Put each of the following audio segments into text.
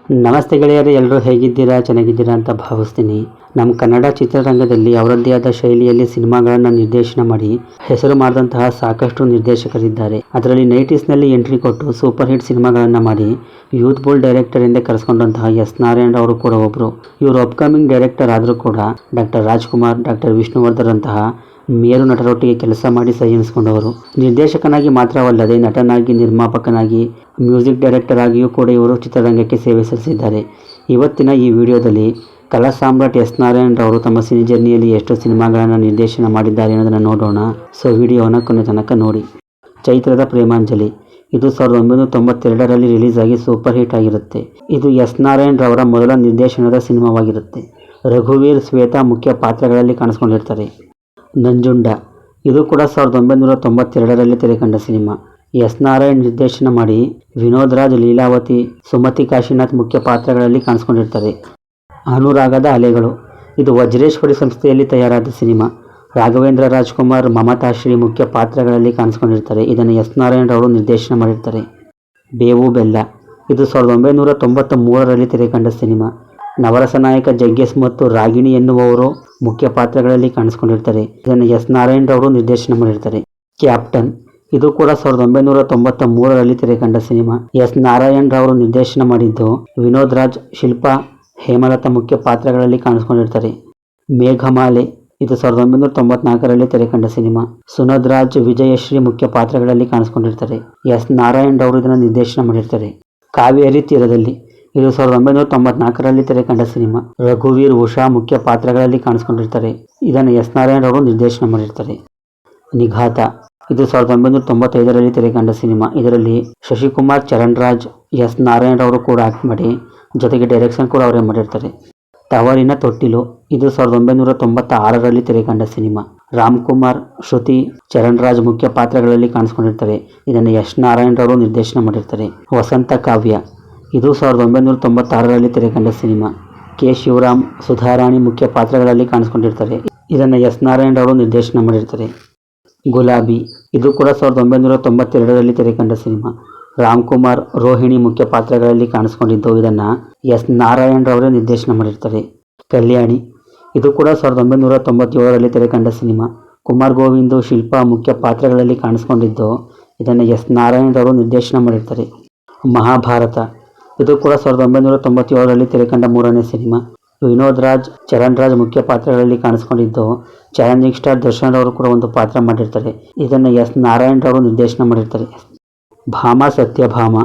ನಮಸ್ತೆ ಗೆಳೆಯರೇ, ಎಲ್ಲರೂ ಹೇಗಿದ್ದೀರಾ? ಚೆನ್ನಾಗಿದ್ದೀರಾ ಅಂತ ಭಾವಿಸ್ತೀನಿ. ನಮ್ಮ ಕನ್ನಡ ಚಿತ್ರರಂಗದಲ್ಲಿ ಅವರದ್ದೇ ಆದ ಶೈಲಿಯಲ್ಲಿ ಸಿನಿಮಾಗಳನ್ನು ನಿರ್ದೇಶನ ಮಾಡಿ ಹೆಸರು ಮಾಡಿದಂತಹ ಸಾಕಷ್ಟು ನಿರ್ದೇಶಕರಿದ್ದಾರೆ. ಅದರಲ್ಲಿ 90ಸ್ನಲ್ಲಿ ಎಂಟ್ರಿ ಕೊಟ್ಟು ಸೂಪರ್ ಹಿಟ್ ಸಿನಿಮಾಗಳನ್ನು ಮಾಡಿ ಯೂತ್ಫುಲ್ ಡೈರೆಕ್ಟರ್ ಎಂದೇ ಕರೆಸ್ಕೊಂಡಂತಹ ಎಸ್ ನಾರಾಯಣ್ ಅವರು ಕೂಡ ಒಬ್ಬರು. ಇವರು ಅಪ್ಕಮಿಂಗ್ ಡೈರೆಕ್ಟರ್ ಆದರೂ ಕೂಡ ಡಾಕ್ಟರ್ ರಾಜ್ಕುಮಾರ್, ಡಾಕ್ಟರ್ ವಿಷ್ಣುವರ್ಧನ್ ಅಂತಹ ಮೇರು ನಟರೊಟ್ಟಿಗೆ ಕೆಲಸ ಮಾಡಿ ಸಹಿ ಎನಿಸಿಕೊಂಡವರು. ನಿರ್ದೇಶಕನಾಗಿ ಮಾತ್ರವಲ್ಲದೆ ನಟನಾಗಿ, ನಿರ್ಮಾಪಕನಾಗಿ, ಮ್ಯೂಸಿಕ್ ಡೈರೆಕ್ಟರ್ ಆಗಿಯೂ ಕೂಡ ಇವರು ಚಿತ್ರರಂಗಕ್ಕೆ ಸೇವೆ ಸಲ್ಲಿಸಿದ್ದಾರೆ. ಇವತ್ತಿನ ಈ ವಿಡಿಯೋದಲ್ಲಿ ಕಲಾ ಸಾಮ್ರಾಟ್ ಎಸ್ ನಾರಾಯಣ್ ರವರು ತಮ್ಮ ಸಿನಿ ಜರ್ನಿಯಲ್ಲಿ ಎಷ್ಟು ಸಿನಿಮಾಗಳನ್ನು ನಿರ್ದೇಶನ ಮಾಡಿದ್ದಾರೆ ಅನ್ನೋದನ್ನು ನೋಡೋಣ. ಸೊ ವಿಡಿಯೋನ ಕೊನೆ ತನಕ ನೋಡಿ. ಚೈತ್ರದ ಪ್ರೇಮಾಂಜಲಿ ಇದು 1992ರಲ್ಲಿ ರಿಲೀಸ್ ಆಗಿ ಸೂಪರ್ ಹಿಟ್ ಆಗಿರುತ್ತೆ. ಇದು ಎಸ್ ನಾರಾಯಣ್ ರವರ ಮೊದಲ ನಿರ್ದೇಶನದ ಸಿನಿಮಾವಾಗಿರುತ್ತೆ. ರಘುವೀರ್, ಶ್ವೇತಾ ಮುಖ್ಯ ಪಾತ್ರಗಳಲ್ಲಿ ಕಾಣಿಸ್ಕೊಂಡಿರ್ತಾರೆ. ನಂಜುಂಡ ಇದು ಕೂಡ 1992ರಲ್ಲಿ ತೆರೆಕಂಡ ಸಿನಿಮಾ. ಎಸ್ ನಾರಾಯಣ್ ನಿರ್ದೇಶನ ಮಾಡಿ ವಿನೋದ್ ರಾಜ್, ಲೀಲಾವತಿ, ಸುಮತಿ ಕಾಶಿನಾಥ್ ಮುಖ್ಯ ಪಾತ್ರಗಳಲ್ಲಿ ಕಾಣಿಸ್ಕೊಂಡಿರ್ತಾರೆ. ಅನುರಾಗದ ಅಲೆಗಳು ಇದು ವಜ್ರೇಶ್ವರಿ ಸಂಸ್ಥೆಯಲ್ಲಿ ತಯಾರಾದ ಸಿನಿಮಾ. ರಾಘವೇಂದ್ರ ರಾಜ್ಕುಮಾರ್, ಮಮತಾಶ್ರೀ ಮುಖ್ಯ ಪಾತ್ರಗಳಲ್ಲಿ ಕಾಣಿಸ್ಕೊಂಡಿರ್ತಾರೆ. ಇದನ್ನು ಎಸ್ ನಾರಾಯಣ್ ಅವರು ನಿರ್ದೇಶನ ಮಾಡಿರ್ತಾರೆ. ಬೇವು ಬೆಲ್ಲ ಇದು 1993ರಲ್ಲಿ ತೆರೆಕಂಡ ಸಿನಿಮಾ. ನವರಸ ನಾಯಕ ಜಗ್ಗೇಶ್ ಮತ್ತು ರಾಗಿಣಿ ಎನ್ನುವವರು ಮುಖ್ಯ ಪಾತ್ರಗಳಲ್ಲಿ ಕಾಣಿಸ್ಕೊಂಡಿರ್ತಾರೆ. ಇದನ್ನು ಎಸ್ ನಾರಾಯಣ್ ಅವರು ನಿರ್ದೇಶನ ಮಾಡಿರ್ತಾರೆ. ಕ್ಯಾಪ್ಟನ್ ಇದು ಕೂಡ 1993ರಲ್ಲಿ ತೆರೆಕಂಡ ಸಿನಿಮಾ. ಎಸ್ ನಾರಾಯಣ್ ರವರು ನಿರ್ದೇಶನ ಮಾಡಿದ್ದು ವಿನೋದ್ ರಾಜ್, ಶಿಲ್ಪಾ, ಹೇಮಲತಾ ಮುಖ್ಯ ಪಾತ್ರಗಳಲ್ಲಿ ಕಾಣಿಸ್ಕೊಂಡಿರ್ತಾರೆ. ಮೇಘಮಾಲೆ ಇದು 1994ರಲ್ಲಿ ತೆರೆಕಂಡ ಸಿನಿಮಾ. ಸುನದ್ ರಾಜ್, ವಿಜಯಶ್ರೀ ಮುಖ್ಯ ಪಾತ್ರಗಳಲ್ಲಿ ಕಾಣಿಸ್ಕೊಂಡಿರ್ತಾರೆ. ಎಸ್ ನಾರಾಯಣ್ ರವರು ಇದನ್ನು ನಿರ್ದೇಶನ ಮಾಡಿರ್ತಾರೆ. ಕಾವೇರಿ ತೀರದಲ್ಲಿ ಇದು 1994ರಲ್ಲಿ ತೆರೆಕಂಡ ಸಿನಿಮಾ. ರಘುವೀರ್, ಉಷಾ ಮುಖ್ಯ ಪಾತ್ರಗಳಲ್ಲಿ ಕಾಣಿಸ್ಕೊಂಡಿರ್ತಾರೆ. ಇದನ್ನು ಎಸ್ ನಾರಾಯಣ್ ಅವರು ನಿರ್ದೇಶನ ಮಾಡಿರ್ತಾರೆ. ನಿಘಾತ ಇದು 1995ರಲ್ಲಿ ತೆರೆಕಂಡ ಸಿನಿಮಾ. ಇದರಲ್ಲಿ ಶಶಿಕುಮಾರ್, ಚರಣ್ ರಾಜ್, ಎಸ್ ನಾರಾಯಣ್ ಅವರು ಕೂಡ ಆಕ್ಟ್ ಮಾಡಿ ಜೊತೆಗೆ ಡೈರೆಕ್ಷನ್ ಕೂಡ ಅವರೇ ಮಾಡಿರ್ತಾರೆ. ತವರಿನ ತೊಟ್ಟಿಲು ಇದು 1996ರಲ್ಲಿ ತೆರೆಕಂಡ ಸಿನಿಮಾ. ರಾಮ್ಕುಮಾರ್, ಶ್ರುತಿ, ಚರಣ್ ರಾಜ್ ಮುಖ್ಯ ಪಾತ್ರಗಳಲ್ಲಿ ಕಾಣಿಸ್ಕೊಂಡಿರ್ತಾರೆ. ಇದನ್ನು ಎಸ್ ನಾರಾಯಣ್ ಅವರು ನಿರ್ದೇಶನ ಮಾಡಿರ್ತಾರೆ. ವಸಂತ ಕಾವ್ಯ ಇದು 1996ರಲ್ಲಿ ತೆರೆಕಂಡ ಸಿನಿಮಾ. ಕೆ ಶಿವರಾಮ್, ಸುಧಾರಾಣಿ ಮುಖ್ಯ ಪಾತ್ರಗಳಲ್ಲಿ ಕಾಣಿಸ್ಕೊಂಡಿರ್ತಾರೆ. ಇದನ್ನು ಎಸ್ ನಾರಾಯಣ್ ಅವರು ನಿರ್ದೇಶನ ಮಾಡಿರ್ತಾರೆ. ಗುಲಾಬಿ ಇದು ಕೂಡ 1992ರಲ್ಲಿ ತೆರೆಕಂಡ ಸಿನಿಮಾ. ರಾಮ್ಕುಮಾರ್, ರೋಹಿಣಿ ಮುಖ್ಯ ಪಾತ್ರಗಳಲ್ಲಿ ಕಾಣಿಸ್ಕೊಂಡಿದ್ದು ಇದನ್ನು ಎಸ್ ನಾರಾಯಣ್ ರವರೇ ನಿರ್ದೇಶನ ಮಾಡಿರ್ತಾರೆ. ಕಲ್ಯಾಣಿ ಇದು ಕೂಡ 1997ರಲ್ಲಿ ತೆರೆಕಂಡ ಸಿನಿಮಾ. ಕುಮಾರ್ ಗೋವಿಂದ್, ಶಿಲ್ಪಾ ಮುಖ್ಯ ಪಾತ್ರಗಳಲ್ಲಿ ಕಾಣಿಸ್ಕೊಂಡಿದ್ದು ಇದನ್ನು ಎಸ್ ನಾರಾಯಣ್ ರವರು ನಿರ್ದೇಶನ ಮಾಡಿರ್ತಾರೆ. ಮಹಾಭಾರತ ಇದು ಕೂಡ 1997ರಲ್ಲಿ ತೆರೆಕಂಡ ಮೂರನೇ ಸಿನಿಮಾ. ವಿನೋದ್ ರಾಜ್, ಚರಣ್ ರಾಜ್ ಮುಖ್ಯ ಪಾತ್ರಗಳಲ್ಲಿ ಕಾಣಿಸ್ಕೊಂಡಿದ್ದು ಚಾಲೆಂಜಿಂಗ್ ಸ್ಟಾರ್ ದರ್ಶನ್ ಅವರು ಕೂಡ ಒಂದು ಪಾತ್ರ ಮಾಡಿರ್ತಾರೆ. ಇದನ್ನು ಎಸ್ ನಾರಾಯಣ್ ರವರು ನಿರ್ದೇಶನ ಮಾಡಿರ್ತಾರೆ. ಭಾಮ ಸತ್ಯಭಾಮ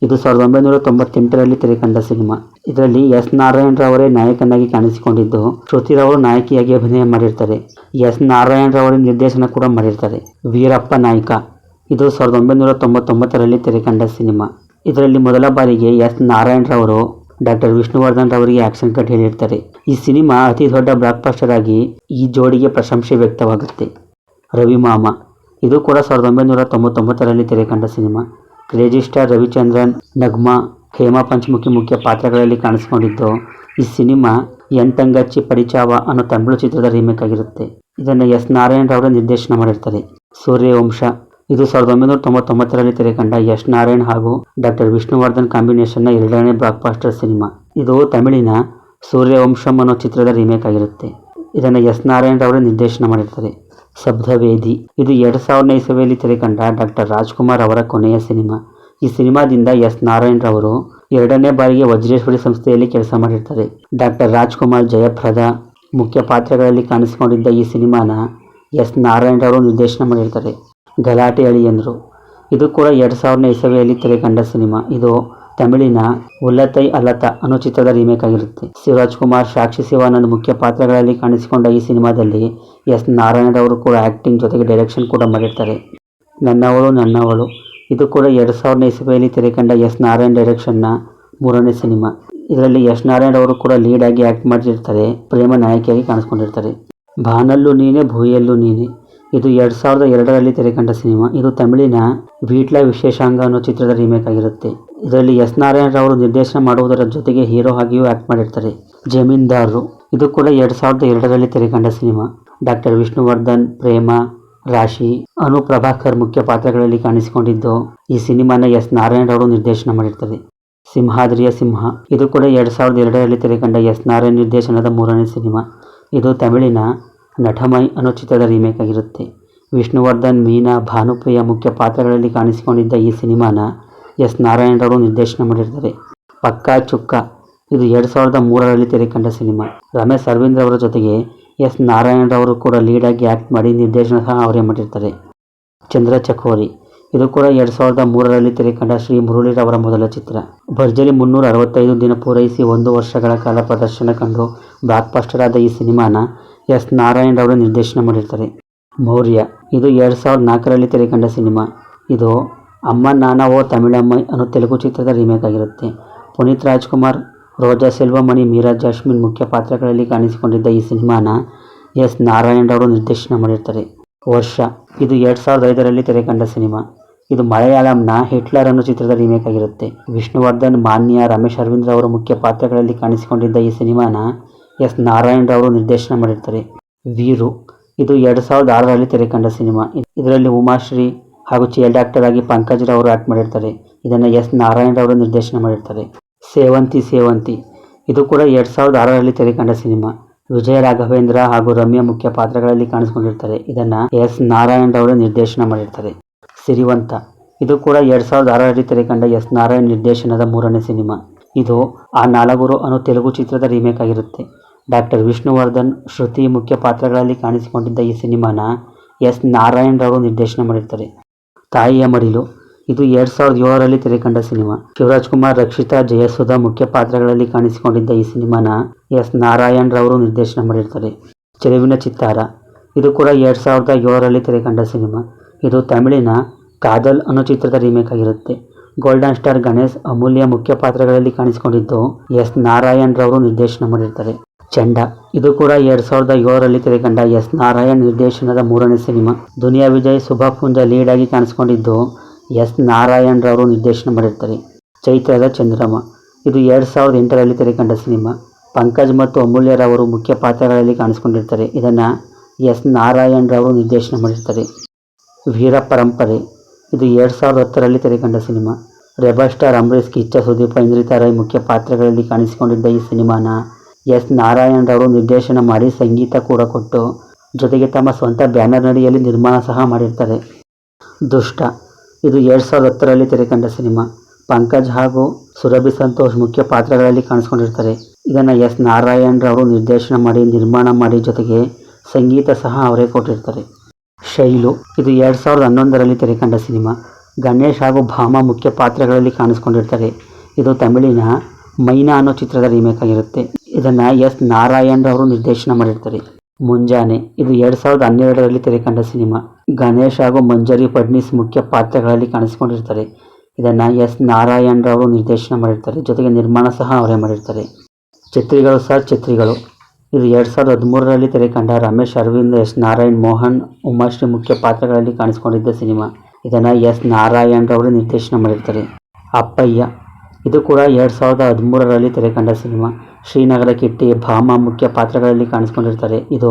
ಇದು 1998ರಲ್ಲಿ ತೆರೆಕಂಡ ಸಿನಿಮಾ. ಇದರಲ್ಲಿ ಎಸ್ ನಾರಾಯಣ್ ರವರೇ ನಾಯಕನಾಗಿ ಕಾಣಿಸಿಕೊಂಡಿದ್ದು ಶ್ರುತಿರವರು ನಾಯಕಿಯಾಗಿ ಅಭಿನಯ ಮಾಡಿರ್ತಾರೆ. ಎಸ್ ನಾರಾಯಣ್ ರವರೇ ನಿರ್ದೇಶನ ಕೂಡ ಮಾಡಿರ್ತಾರೆ. ವೀರಪ್ಪ ನಾಯ್ಕ ಇದು 1999ರಲ್ಲಿ ತೆರೆಕಂಡ ಸಿನಿಮಾ. ಇದರಲ್ಲಿ ಮೊದಲ ಬಾರಿಗೆ ಎಸ್ ನಾರಾಯಣ್ ರವರು ಡಾಕ್ಟರ್ ವಿಷ್ಣುವರ್ಧನ್ ರವರಿಗೆ ಆಕ್ಷನ್ ಕಟ್ ಹೇಳಿರ್ತಾರೆ. ಈ ಸಿನಿಮಾ ಅತಿ ದೊಡ್ಡ ಬ್ಲಾಕ್ ಬಸ್ಟರ್ ಆಗಿ ಈ ಜೋಡಿಗೆ ಪ್ರಶಂಸೆ ವ್ಯಕ್ತವಾಗುತ್ತೆ. ರವಿಮಾಮ ಇದು ಕೂಡ 1999ರಲ್ಲಿ ತೆರೆಕಂಡ cinema. Crazy star Ravichandran, Nagma, Hema Panchamukhi ಮುಖ್ಯ ಪಾತ್ರಗಳಲ್ಲಿ ಕಾಣಿಸ್ಕೊಂಡಿದ್ದು ಈ ಸಿನಿಮಾ ಎಂತಂಗಚ್ಚಿ ಪಡಿಚಾವ ಅನ್ನೋ ತಮಿಳು ಚಿತ್ರದ ರೀಮೇಕ್ ಆಗಿರುತ್ತೆ. ಇದನ್ನು ಎಸ್ ನಾರಾಯಣ್ ರವರೇ ನಿರ್ದೇಶನ ಮಾಡಿರ್ತಾರೆ. ಸೂರ್ಯವಂಶ ಇದು 1999ರಲ್ಲಿ ತೆರೆಕಂಡ ಎಸ್ ನಾರಾಯಣ್ ಹಾಗೂ ಡಾಕ್ಟರ್ ವಿಷ್ಣುವರ್ಧನ್ ಕಾಂಬಿನೇಷನ್ನ ಎರಡನೇ ಬ್ಲಾಕ್ ಬಾಸ್ಟರ್ ಸಿನಿಮಾ. ಇದು ತಮಿಳಿನ ಸೂರ್ಯವಂಶಂ ಅನ್ನೋ ಚಿತ್ರದ ರೀಮೇಕ್ ಆಗಿರುತ್ತೆ. ಇದನ್ನು ಎಸ್ ನಾರಾಯಣ್ ರವರೇ ನಿರ್ದೇಶನ ಮಾಡಿರ್ತಾರೆ. ಶಬ್ದವೇದಿ ಇದು 2000ನೇ ಇಸವಿಯಲ್ಲಿ ತೆರೆಕಂಡ ಡಾಕ್ಟರ್ ರಾಜ್ಕುಮಾರ್ ಅವರ ಕೊನೆಯ ಸಿನಿಮಾ. ಈ ಸಿನಿಮಾದಿಂದ ಎಸ್ ನಾರಾಯಣ್ ರವರು ಎರಡನೇ ಬಾರಿಗೆ ವಜ್ರೇಶ್ವರಿ ಸಂಸ್ಥೆಯಲ್ಲಿ ಕೆಲಸ ಮಾಡಿರ್ತಾರೆ. ಡಾಕ್ಟರ್ ರಾಜ್ಕುಮಾರ್, ಜಯಪ್ರದಾ ಮುಖ್ಯ ಪಾತ್ರಗಳಲ್ಲಿ ಕಾಣಿಸಿಕೊಂಡಿದ್ದ ಈ ಸಿನಿಮಾನ ಎಸ್ ನಾರಾಯಣ್ ರವರು ನಿರ್ದೇಶನ ಮಾಡಿರ್ತಾರೆ. ಗಲಾಟೆ ಅಳಿಯಂದ್ರು ಇದು ಕೂಡ 2000ನೇ ಇಸವಿಯಲ್ಲಿ ತೆರೆಕಂಡ ಸಿನಿಮಾ. ಇದು ತಮಿಳಿನ ಉಲ್ಲತೈ ಅಲ್ಲತ ಅನ್ನೋ ಚಿತ್ರದ ರೀಮೇಕ್ ಆಗಿರುತ್ತೆ. ಶಿವರಾಜ್ ಕುಮಾರ್, ಸಾಕ್ಷಿ ಶಿವಾನಂದ್ ಮುಖ್ಯ ಪಾತ್ರಗಳಲ್ಲಿ ಕಾಣಿಸಿಕೊಂಡ ಈ ಸಿನಿಮಾದಲ್ಲಿ ಎಸ್ ನಾರಾಯಣ್ ಅವರು ಕೂಡ ಆ್ಯಕ್ಟಿಂಗ್ ಜೊತೆಗೆ ಡೈರೆಕ್ಷನ್ ಕೂಡ ಮಾಡಿರ್ತಾರೆ. ನನ್ನವಳು ನನ್ನವಳು ಇದು ಕೂಡ 2000ನೇ ಇಸವಿಯಲ್ಲಿ ತೆರೆಕಂಡ ಎಸ್ ನಾರಾಯಣ್ ಡೈರೆಕ್ಷನ್ನ ಮೂರನೇ ಸಿನಿಮಾ. ಇದರಲ್ಲಿ ಎಸ್ ನಾರಾಯಣ್ ಅವರು ಕೂಡ ಲೀಡ್ ಆಗಿ ಆ್ಯಕ್ಟ್ ಮಾಡಿರ್ತಾರೆ. ಪ್ರೇಮ ನಾಯಕಿಯಾಗಿ ಕಾಣಿಸ್ಕೊಂಡಿರ್ತಾರೆ. ಬಾನಲ್ಲು ನೀನೆ ಭೂಯಲ್ಲು ನೀನೆ ಇದು 2002ರಲ್ಲಿ ತೆರೆಕಂಡ ಸಿನಿಮಾ. ಇದು ತಮಿಳಿನ ವೀಟ್ಲ ವಿಶೇಷಾಂಗ ಅನ್ನೋ ಚಿತ್ರದ ರೀಮೇಕ್ ಆಗಿರುತ್ತೆ. ಇದರಲ್ಲಿ ಎಸ್ ನಾರಾಯಣ್ ರವರು ನಿರ್ದೇಶನ ಮಾಡುವುದರ ಜೊತೆಗೆ ಹೀರೋ ಆಗಿಯೂ ಆ್ಯಕ್ಟ್ ಮಾಡಿರ್ತಾರೆ. ಜಮೀನ್ದಾರರು ಇದು ಕೂಡ 2002ರಲ್ಲಿ ತೆರೆಕಂಡ ಸಿನಿಮಾ. ಡಾಕ್ಟರ್ ವಿಷ್ಣುವರ್ಧನ್, ಪ್ರೇಮ, ರಾಶಿ, ಅನು ಪ್ರಭಾಕರ್ ಮುಖ್ಯ ಪಾತ್ರಗಳಲ್ಲಿ ಕಾಣಿಸಿಕೊಂಡಿದ್ದು ಈ ಸಿನಿಮಾನ ಎಸ್ ನಾರಾಯಣ್ ರವರು ನಿರ್ದೇಶನ ಮಾಡಿರ್ತಾರೆ. ಸಿಂಹಾದ್ರಿಯ ಸಿಂಹ ಇದು ಕೂಡ 2002ರಲ್ಲಿ ತೆರೆಕಂಡ ಎಸ್ ನಾರಾಯಣ್ ನಿರ್ದೇಶನದ ಮೂರನೇ ಸಿನಿಮಾ. ಇದು ತಮಿಳಿನ ನಟಮೈ ಅನ್ನೋ ಚಿತ್ರದ ರೀಮೇಕ್ ಆಗಿರುತ್ತೆ. ವಿಷ್ಣುವರ್ಧನ್, ಮೀನಾ, ಭಾನುಪ್ರಿಯ ಮುಖ್ಯ ಪಾತ್ರಗಳಲ್ಲಿ ಕಾಣಿಸಿಕೊಂಡಿದ್ದ ಈ ಸಿನಿಮಾನ ಎಸ್ ನಾರಾಯಣ್ ರವರು ನಿರ್ದೇಶನ ಮಾಡಿರ್ತಾರೆ. ಪಕ್ಕಾ ಚುಕ್ಕ ಇದು 2003ರಲ್ಲಿ ತೆರೆಕಂಡ ಸಿನಿಮಾ. ರಮೇಶ್ ಅರವಿಂದ್ ಅವರ ಜೊತೆಗೆ ಎಸ್ ನಾರಾಯಣ್ ರವರು ಕೂಡ ಲೀಡಾಗಿ ಆ್ಯಕ್ಟ್ ಮಾಡಿ ನಿರ್ದೇಶನ ಸಹ ಅವರೇ ಮಾಡಿರ್ತಾರೆ. ಚಂದ್ರ ಚಕೋರಿ ಇದು ಕೂಡ 2003ರಲ್ಲಿ ತೆರೆಕಂಡ ಶ್ರೀ ಮುರಳೀರವರ ಮೊದಲ ಚಿತ್ರ. ಭರ್ಜರಿ 365 ದಿನ ಪೂರೈಸಿ 1 ವರ್ಷಗಳ ಕಾಲ ಪ್ರದರ್ಶನ ಕಂಡು ಬ್ಲಾಕ್ ಬಸ್ಟರ್ ಆದ ಈ ಸಿನಿಮಾನ ಎಸ್ ನಾರಾಯಣ್ ರವರು ನಿರ್ದೇಶನ ಮಾಡಿರ್ತಾರೆ. ಮೌರ್ಯ ಇದು 2004ರಲ್ಲಿ ತೆರೆಕಂಡ ಸಿನಿಮಾ. ಇದು ಅಮ್ಮ ನಾನ ಓ ತಮಿಳಮ್ಮೈ ಅನ್ನೋ ತೆಲುಗು ಚಿತ್ರದ ರೀಮೇಕ್ ಆಗಿರುತ್ತೆ. ಪುನೀತ್ ರಾಜ್ಕುಮಾರ್, ರೋಜಾ ಸೆಲ್ವಮಣಿ, ಮೀರಾ ಜಾಸ್ಮಿನ್ ಮುಖ್ಯ ಪಾತ್ರಗಳಲ್ಲಿ ಕಾಣಿಸಿಕೊಂಡಿದ್ದ ಈ ಸಿನಿಮಾನ ಎಸ್ ನಾರಾಯಣ್ ರವರು ನಿರ್ದೇಶನ ಮಾಡಿರ್ತಾರೆ. ವರ್ಷ ಇದು 2005ರಲ್ಲಿ ತೆರೆಕಂಡ ಸಿನಿಮಾ. ಇದು ಮಲಯಾಳಂನ ಹಿಟ್ಲರ್ ಅನ್ನೋ ಚಿತ್ರದ ರೀಮೇಕ್ ಆಗಿರುತ್ತೆ. ವಿಷ್ಣುವರ್ಧನ್, ಮಾನ್ಯ, ರಮೇಶ್ ಅರವಿಂದ್ ರವರು ಮುಖ್ಯ ಪಾತ್ರಗಳಲ್ಲಿ ಕಾಣಿಸಿಕೊಂಡಿದ್ದ ಈ ಸಿನಿಮಾನ ಎಸ್ ನಾರಾಯಣ್ ರವರು ನಿರ್ದೇಶನ ಮಾಡಿರ್ತಾರೆ. ವೀರು ಇದು 2006ರಲ್ಲಿ ತೆರೆಕಂಡ ಸಿನಿಮಾ. ಇದರಲ್ಲಿ ಉಮಾಶ್ರೀ ಹಾಗೂ ಚೈಲ್ಡ್ ಆಕ್ಟರ್ ಆಗಿ ಪಂಕಜ್ ರವರು ಆ್ಯಕ್ಟ್ ಮಾಡಿರ್ತಾರೆ. ಇದನ್ನು ಎಸ್ ನಾರಾಯಣ್ ರವರು ನಿರ್ದೇಶನ ಮಾಡಿರ್ತಾರೆ. ಸೇವಂತಿ ಇದು ಕೂಡ 2006ರಲ್ಲಿ ತೆರೆಕಂಡ ಸಿನಿಮಾ. ವಿಜಯ ರಾಘವೇಂದ್ರ ಹಾಗೂ ರಮ್ಯಾ ಮುಖ್ಯ ಪಾತ್ರಗಳಲ್ಲಿ ಕಾಣಿಸಿಕೊಂಡಿರ್ತಾರೆ. ಇದನ್ನು ಎಸ್ ನಾರಾಯಣ್ ರವರು ನಿರ್ದೇಶನ ಮಾಡಿರ್ತಾರೆ. ಸಿರಿವಂತ ಇದು ಕೂಡ 2006ರಲ್ಲಿ ತೆರೆಕಂಡ ಎಸ್ ನಾರಾಯಣ್ ನಿರ್ದೇಶನದ ಮೂರನೇ ಸಿನಿಮಾ. ಇದು ಆ ನಾಲಗುರು ಅನ್ನೋ ತೆಲುಗು ಚಿತ್ರದ ರೀಮೇಕ್ ಆಗಿರುತ್ತೆ. ಡಾಕ್ಟರ್ ವಿಷ್ಣುವರ್ಧನ್, ಶ್ರುತಿ ಮುಖ್ಯ ಪಾತ್ರಗಳಲ್ಲಿ ಕಾಣಿಸಿಕೊಂಡಿದ್ದ ಈ ಸಿನಿಮಾನ ಎಸ್ ನಾರಾಯಣ್ ರವರು ನಿರ್ದೇಶನ ಮಾಡಿರ್ತಾರೆ. ತಾಯಿಯ ಮಡಿಲು ಇದು 2007ರಲ್ಲಿ ತೆರೆಕಂಡ ಸಿನಿಮಾ. ಶಿವರಾಜ್ ಕುಮಾರ್, ರಕ್ಷಿತಾ, ಜಯಸುಧಾ ಮುಖ್ಯ ಪಾತ್ರಗಳಲ್ಲಿ ಕಾಣಿಸಿಕೊಂಡಿದ್ದ ಈ ಸಿನಿಮಾನ ಎಸ್ ನಾರಾಯಣ್ ರವರು ನಿರ್ದೇಶನ ಮಾಡಿರ್ತಾರೆ. ಚೆಲುವಿನ ಚಿತ್ತಾರ ಇದು ಕೂಡ 2007ರಲ್ಲಿ ತೆರೆಕಂಡ ಸಿನಿಮಾ. ಇದು ತಮಿಳಿನ ಕಾದಲ್ ಅನ್ನೋ ಚಿತ್ರದ ರೀಮೇಕ್ ಆಗಿರುತ್ತೆ. ಗೋಲ್ಡನ್ ಸ್ಟಾರ್ ಗಣೇಶ್, ಅಮೂಲ್ಯ ಮುಖ್ಯ ಪಾತ್ರಗಳಲ್ಲಿ ಕಾಣಿಸಿಕೊಂಡಿದ್ದು ಎಸ್ ನಾರಾಯಣ್ ರವರು ನಿರ್ದೇಶನ ಮಾಡಿರ್ತಾರೆ. ಚಂಡ ಇದು ಕೂಡ 2007ರಲ್ಲಿ ತೆರೆಕಂಡ ಎಸ್ ನಾರಾಯಣ್ ನಿರ್ದೇಶನದ ಮೂರನೇ ಸಿನಿಮಾ. ದುನಿಯಾ ವಿಜಯ್, ಸುಭಾ ಪುಂಜ ಲೀಡ್ ಆಗಿ ಕಾಣಿಸಿಕೊಂಡಿದ್ದು ಎಸ್ ನಾರಾಯಣ್ ರವರು ನಿರ್ದೇಶನ ಮಾಡಿರ್ತಾರೆ. ಚೈತ್ರದ ಚಂದ್ರಮ ಇದು 2008ರಲ್ಲಿ ತೆರೆಕಂಡ ಸಿನಿಮಾ. ಪಂಕಜ್ ಮತ್ತು ಅಮೂಲ್ಯರವರು ಮುಖ್ಯ ಪಾತ್ರಗಳಲ್ಲಿ ಕಾಣಿಸಿಕೊಂಡಿರ್ತಾರೆ. ಇದನ್ನು ಎಸ್ ನಾರಾಯಣ್ ರವರು ನಿರ್ದೇಶನ ಮಾಡಿರ್ತಾರೆ. ವೀರ ಪರಂಪರೆ ಇದು 2010ರಲ್ಲಿ ತೆರೆಕಂಡ cinema. Rebel star Ambareesh, Kiccha Sudeepa, Indrita Rai ಮುಖ್ಯ ಪಾತ್ರಗಳಲ್ಲಿ ಕಾಣಿಸಿಕೊಂಡಿದ್ದ ಈ ಸಿನಿಮಾನ ಎಸ್ ನಾರಾಯಣ್ ರವರು ನಿರ್ದೇಶನ ಮಾಡಿ ಸಂಗೀತ ಕೂಡ ಕೊಟ್ಟು ಜೊತೆಗೆ ತಮ್ಮ ಸ್ವಂತ ಬ್ಯಾನರ್ ನಡಿಯಲ್ಲಿ ನಿರ್ಮಾಣ ಸಹ ಮಾಡಿರ್ತಾರೆ. ದುಷ್ಟ ಇದು 2010ರಲ್ಲಿ ತೆರೆಕಂಡ ಸಿನಿಮಾ. ಪಂಕಜ್ ಹಾಗೂ ಸುರಭಿ ಸಂತೋಷ್ ಮುಖ್ಯ ಪಾತ್ರಗಳಲ್ಲಿ ಕಾಣಿಸ್ಕೊಂಡಿರ್ತಾರೆ. ಇದನ್ನು ಎಸ್ ನಾರಾಯಣ್ ರವರು ನಿರ್ದೇಶನ ಮಾಡಿ ನಿರ್ಮಾಣ ಮಾಡಿ ಜೊತೆಗೆ ಸಂಗೀತ ಸಹ ಅವರೇ ಕೊಟ್ಟಿರ್ತಾರೆ. ಶೈಲು ಇದು 2011ರಲ್ಲಿ ತೆರೆಕಂಡ ಸಿನಿಮಾ. ಗಣೇಶ್ ಹಾಗೂ ಭಾಮ ಮುಖ್ಯ ಪಾತ್ರಗಳಲ್ಲಿ ಕಾಣಿಸ್ಕೊಂಡಿರ್ತಾರೆ. ಇದು ತಮಿಳಿನ ಮೈನಾ ಅನ್ನೋ ಚಿತ್ರದ ರೀಮೇಕ್ ಆಗಿರುತ್ತೆ. ಇದನ್ನು ಎಸ್ ನಾರಾಯಣ್ ರವರು ನಿರ್ದೇಶನ ಮಾಡಿರ್ತಾರೆ. ಮುಂಜಾನೆ ಇದು 2012ರಲ್ಲಿ ತೆರೆಕಂಡ ಸಿನಿಮಾ. ಗಣೇಶ್ ಹಾಗೂ ಮಂಜರಿ ಫಡ್ನೀಸ್ ಮುಖ್ಯ ಪಾತ್ರಗಳಲ್ಲಿ ಕಾಣಿಸಿಕೊಂಡಿರ್ತಾರೆ. ಇದನ್ನು ಎಸ್ ನಾರಾಯಣ್ ರವರು ನಿರ್ದೇಶನ ಮಾಡಿರ್ತಾರೆ. ಜೊತೆಗೆ ನಿರ್ಮಾಣ ಸಹ ಅವರೇ ಮಾಡಿರ್ತಾರೆ. ಛತ್ರಿಗಳು ಸರ್ ಛತ್ರಿಗಳು ಇದು 2013ರಲ್ಲಿ ತೆರೆಕಂಡ ರಮೇಶ್ ಅರವಿಂದ್, ಎಸ್ ನಾರಾಯಣ್, ಮೋಹನ್, ಉಮಾಶ್ರೀ ಮುಖ್ಯ ಪಾತ್ರಗಳಲ್ಲಿ ಕಾಣಿಸಿಕೊಂಡಿದ್ದ ಸಿನಿಮಾ. ಇದನ್ನು ಎಸ್ ನಾರಾಯಣ್ ರವರು ನಿರ್ದೇಶನ ಮಾಡಿರ್ತಾರೆ. ಅಪ್ಪಯ್ಯ ಇದು ಕೂಡ 2013ರಲ್ಲಿ ತೆರೆಕಂಡ ಸಿನಿಮಾ. ಶ್ರೀನಗರ ಕಿಟ್ಟಿ, ಭಾಮ ಮುಖ್ಯ ಪಾತ್ರಗಳಲ್ಲಿ ಕಾಣಿಸ್ಕೊಂಡಿರ್ತಾರೆ. ಇದು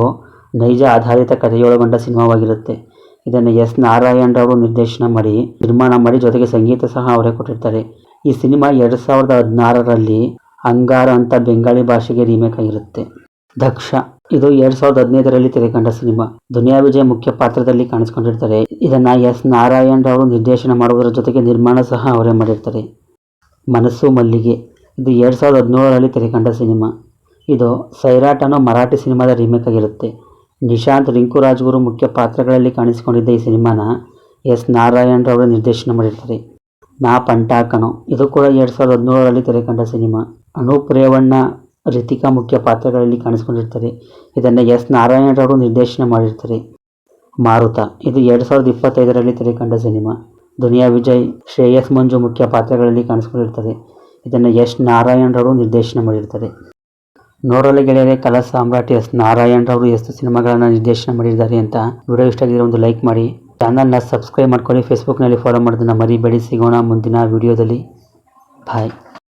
ನೈಜ ಆಧಾರಿತ ಕಥೆಯೊಳಗೊಂಡ ಸಿನಿಮಾವಾಗಿರುತ್ತೆ. ಇದನ್ನು ಎಸ್ ನಾರಾಯಣ್ ರವರು ನಿರ್ದೇಶನ ಮಾಡಿ ನಿರ್ಮಾಣ ಮಾಡಿ ಜೊತೆಗೆ ಸಂಗೀತ ಸಹ ಅವರೇ ಕೊಟ್ಟಿರ್ತಾರೆ. ಈ ಸಿನಿಮಾ 2016ರಲ್ಲಿ ಅಂಗಾರ ಅಂತ ಬೆಂಗಾಳಿ ಭಾಷೆಗೆ ರೀಮೇಕ್ ಆಗಿರುತ್ತೆ. ದಕ್ಷ ಇದು 2015ರಲ್ಲಿ ತೆರೆಕಂಡ ಸಿನಿಮಾ. ದುನಿಯಾ ವಿಜಯ್ ಮುಖ್ಯ ಪಾತ್ರದಲ್ಲಿ ಕಾಣಿಸ್ಕೊಂಡಿರ್ತಾರೆ. ಇದನ್ನು ಎಸ್ ನಾರಾಯಣ್ ರವರು ನಿರ್ದೇಶನ ಮಾಡುವುದರ ಜೊತೆಗೆ ನಿರ್ಮಾಣ ಸಹ ಅವರೇ ಮಾಡಿರ್ತಾರೆ. ಮನಸ್ಸು ಮಲ್ಲಿಗೆ ಇದು 2017ರಲ್ಲಿ ತೆರೆಕಂಡ ಸಿನಿಮಾ. ಇದು ಸೈರಾಟ್ ಅನ್ನೋ ಮರಾಠಿ ಸಿನಿಮಾದ ರೀಮೇಕ್ ಆಗಿರುತ್ತೆ. ನಿಶಾಂತ್, ರಿಂಕು ರಾಜ್ಗುರು ಮುಖ್ಯ ಪಾತ್ರಗಳಲ್ಲಿ ಕಾಣಿಸಿಕೊಂಡಿದ್ದ ಈ ಸಿನಿಮಾನ ಎಸ್ ನಾರಾಯಣ್ ರವರು ನಿರ್ದೇಶನ ಮಾಡಿರ್ತಾರೆ. ನಾ ಪಂಟಾಕಣೋ ಇದು ಕೂಡ 2017ರಲ್ಲಿ ತೆರೆಕಂಡ ಸಿನಿಮಾ. ಅನೂಪ್ ರೇವಣ್ಣ, ರಿತಿಕಾ ಮುಖ್ಯ ಪಾತ್ರಗಳಲ್ಲಿ ಕಾಣಿಸಿಕೊಂಡಿರ್ತಾರೆ. ಇದನ್ನು ಎಸ್ ನಾರಾಯಣ್ ರವರು ನಿರ್ದೇಶನ ಮಾಡಿರ್ತಾರೆ. ಮಾರುತ ಇದು 2025ರಲ್ಲಿ ತೆರೆಕಂಡ ಸಿನಿಮಾ. ದುನಿಯಾ ವಿಜಯ್, ಶ್ರೇಯಸ್ ಮಂಜು ಮುಖ್ಯ ಪಾತ್ರಗಳಲ್ಲಿ ಕಾಣಿಸ್ಕೊಂಡಿರ್ತಾರೆ. ಇದನ್ನು ಎಸ್ ನಾರಾಯಣ್ ರವರು ನಿರ್ದೇಶನ ಮಾಡಿರ್ತಾರೆ. ನೋಡಲು ಗೆಳೆಯರೆ, ಕಲಾ ಸಾಮ್ರಾಟ್ ಎಸ್ ನಾರಾಯಣ್ ರವರು ಎಷ್ಟು ಸಿನಿಮಾಗಳನ್ನು ನಿರ್ದೇಶನ ಮಾಡಿದ್ದಾರೆ ಅಂತ ವಿಡಿಯೋ ಇಷ್ಟ ಆಗಿದ್ರೆ ಒಂದು ಲೈಕ್ ಮಾಡಿ, ಚಾನಲ್ನ ಸಬ್ಸ್ಕ್ರೈಬ್ ಮಾಡ್ಕೊಳ್ಳಿ, ಫೇಸ್ಬುಕ್ನಲ್ಲಿ ಫಾಲೋ ಮಾಡೋದನ್ನು ಮರಿಬೇಡಿ. ಸಿಗೋಣ ಮುಂದಿನ ವಿಡಿಯೋದಲ್ಲಿ. ಬಾಯ್.